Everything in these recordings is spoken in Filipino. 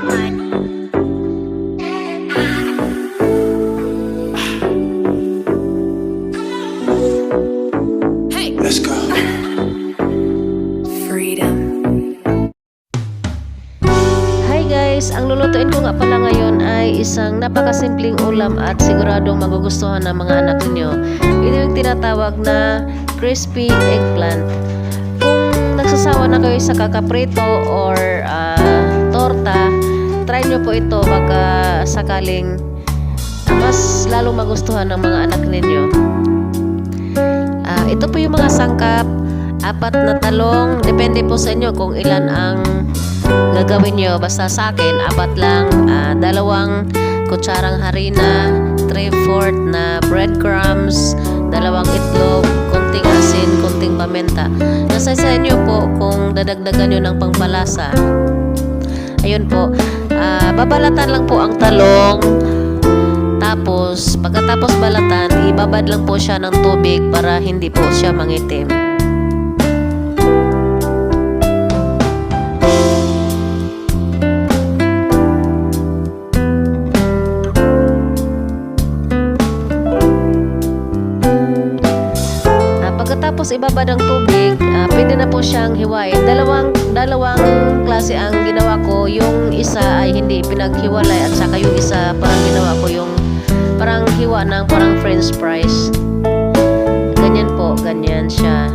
Let's go. Hi guys! Ang lulutuin ko nga pala ngayon ay isang napakasimpleng ulam at siguradong magugustuhan ng mga anak ninyo. Ito yung tinatawag na crispy eggplant. Kung nagsasawa na kayo sa kakaprito or torta, try nyo po ito baka sakaling mas lalong magustuhan ng mga anak ninyo. Ito po yung mga sangkap, 4 na talong, depende po sa inyo kung ilan ang gagawin nyo. Basta sa akin, 4 lang, 2 kutsarang harina, 3/4 na breadcrumbs, 2 itlog, konting asin, konting paminta. Nasa sa inyo po kung dadagdagan nyo ng pangpalasa. Ayun po, babalatan lang po ang talong. Tapos, pagkatapos balatan, ibabad lang po siya ng tubig para hindi po siya mangitim. Pagkatapos ibabad ang tubig, pwede na po siyang hiwain. Dalawang klase ang ginawa ko. Yung isa ay hindi pinaghiwalay at saka yung isa parang ginawa ko yung parang hiwa ng parang french fries. Ganyan po, ganyan siya.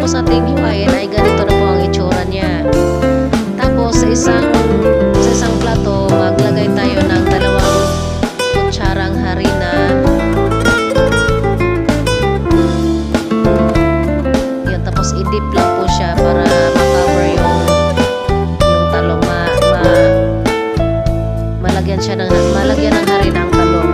Nating hiwain ay ganito na po ang itsura niya. Tapos sa isang plato, maglagay tayo ng 2 kutsarang harina. Yan, tapos i-dip lang po siya para ma-cover yung talong, malagyan ng harina ang talong.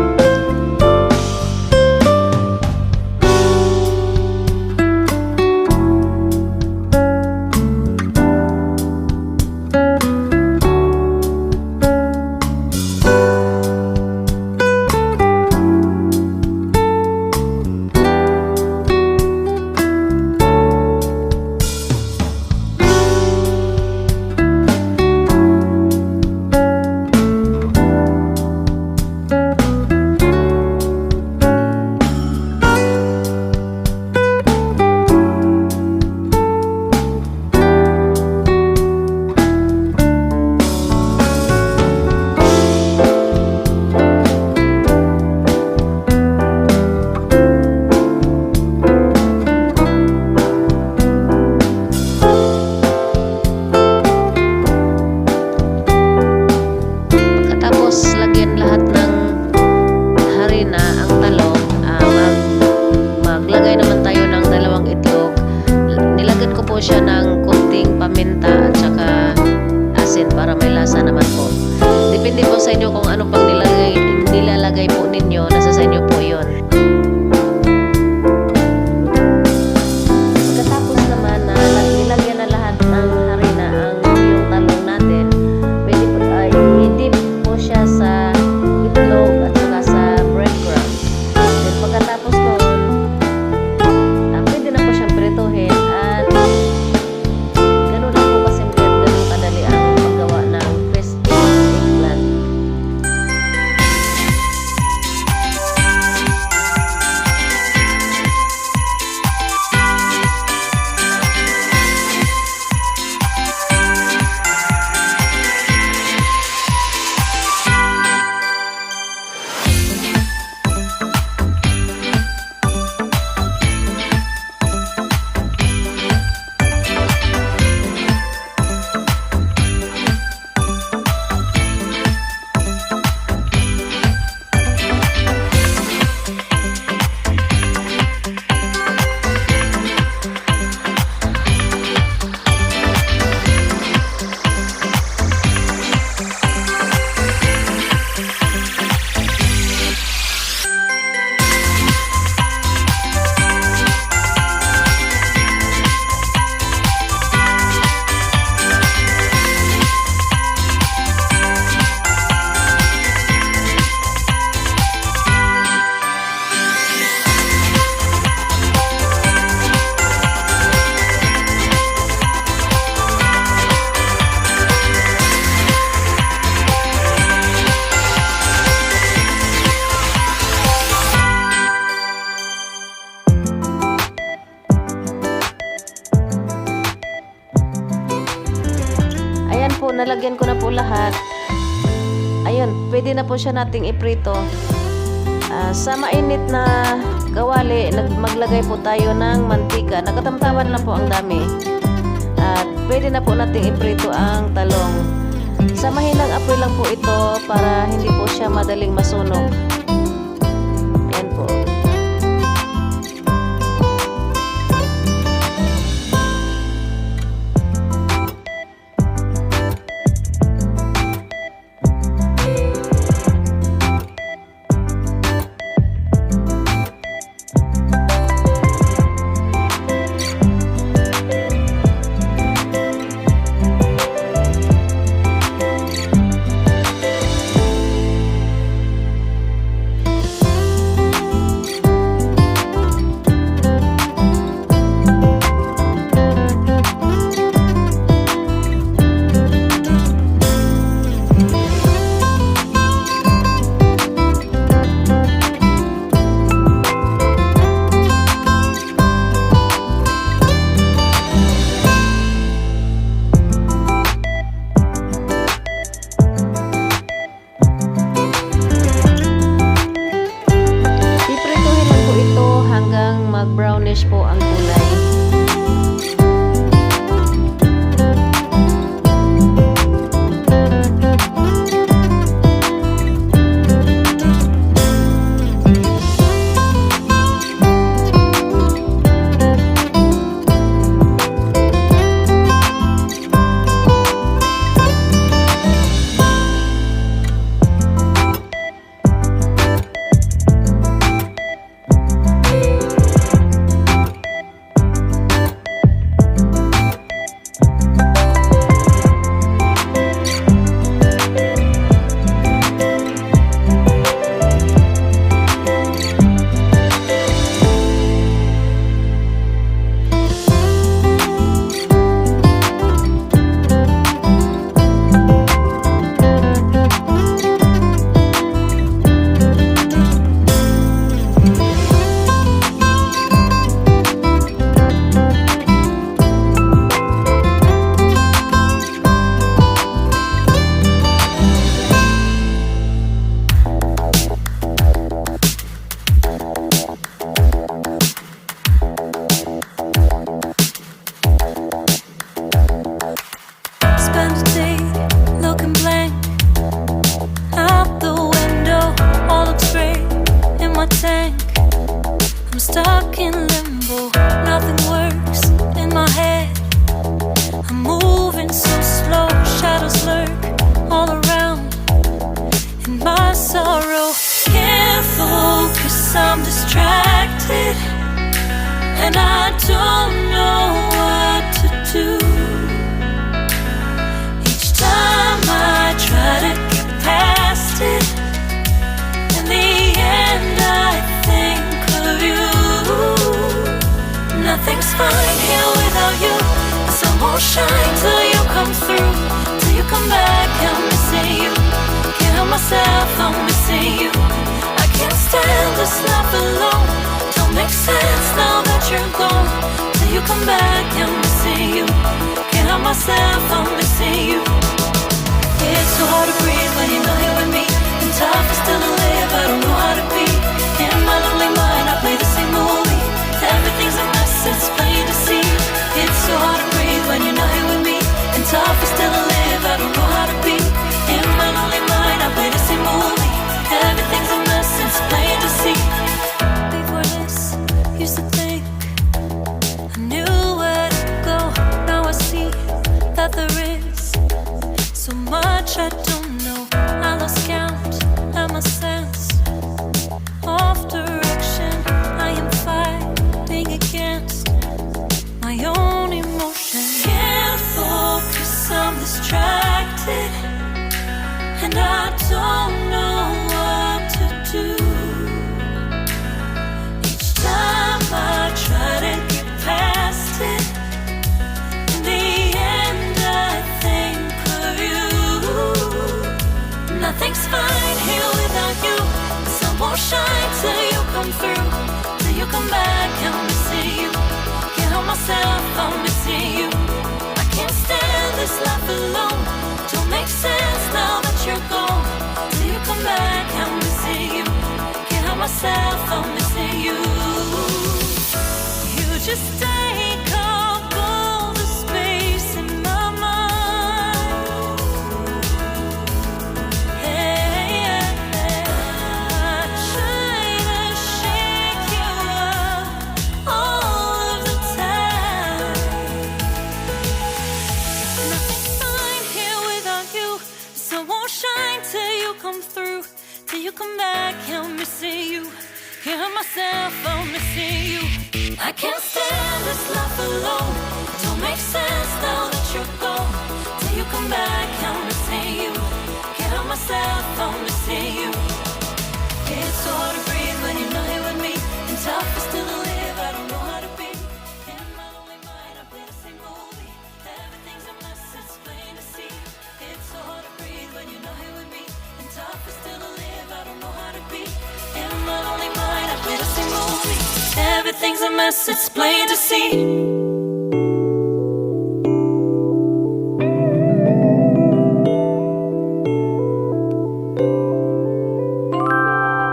Siya ng konting paminta at saka asin para may lasa naman po. Depende po sa inyo kung ano pang nilalagay po ninyo. Nasa sa inyo po yun. Pagkatapos naman na nilagyan na lahat ng harina ang yung talong natin, pwede po ay i-dip po siya sa itlog at saka sa breadcrumbs. Then pagkatapos noon, nalagyan ko na po lahat, ayun, pwede na po siya nating iprito. Sa mainit na kawali, maglagay po tayo ng mantika. Nakatamtaman lang po ang dami. At pwede na po nating iprito ang talong. Sa mahinang apoy lang po ito para hindi po siya madaling masunog. Ayan po. Brownish po ang kulay. I'm stuck in limbo, nothing works in my head. I'm moving so slow, shadows lurk all around. In my sorrow, can't focus, I'm distracted, and I don't know what to do. Each time I try to get past it, in the end I think of you. Nothing's fine here without you. The sun won't shine till you come through. Till you come back, I'm missing you. Can't help myself, I'm missing you. I can't stand this life alone. Don't make sense now that you're gone. Till you come back, I'm missing you. Can't help myself, I'm missing you. It's so hard to breathe when you're not here with me. And tough is still to live, I don't know how to be. In my lonely mind, I play the same movie. Everything's a mess, it's plain to see. It's so hard to breathe when you're not here with me. And tough is still to live, I don't know how to be. In my lonely mind, I play the same movie. Everything's a mess, it's plain to see. Before this, used to think I knew where to go. Now I see that there is so much I don't know. I lost count at my sense of direction. I am fighting against my own emotion. Can't focus, I'm distracted, and I don't know what to do. Each time I try to get past it, in the end I think of you. Nothing's fine here without you. The sun won't shine till you come through. Till you come back, I'm missing you. Can't help myself, I'm missing you. I can't stand this life alone. Don't make sense now that you're gone. Till you come back, I'm missing you. Can't help myself, I'm missing you. You just take up all the space in my mind. Hey, I try to shake you up all of the time. Nothing's fine here without you. The sun won't shine till you come through. Till you come back, I'm missing you. Can't help myself, I'm missing you. I can't stand this life alone. Don't make sense now that you're gone. Till you come back, I'm missing you. Can't help myself, I'm missing you. It's so hard to breathe when you're not here with me, and tough is still to live. I don't know how to be. In my lonely mind, I play the same movie. Everything's a mess, it's plain to see. It's so hard to breathe when you're not here with me, and tough is still to live. I don't know how to be. In my lonely mind, I play the same movie. Everything's a mess, it's plain to see.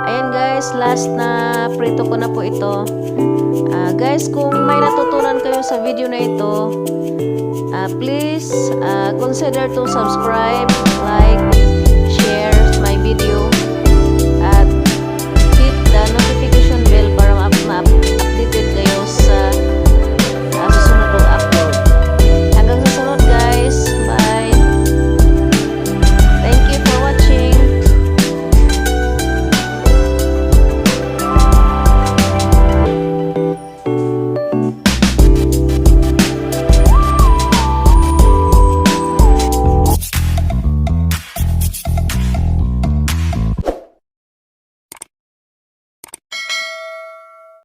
Ayan guys, last na prito ko na po ito. Guys, kung may natutunan kayo sa video na ito, please consider to subscribe, like,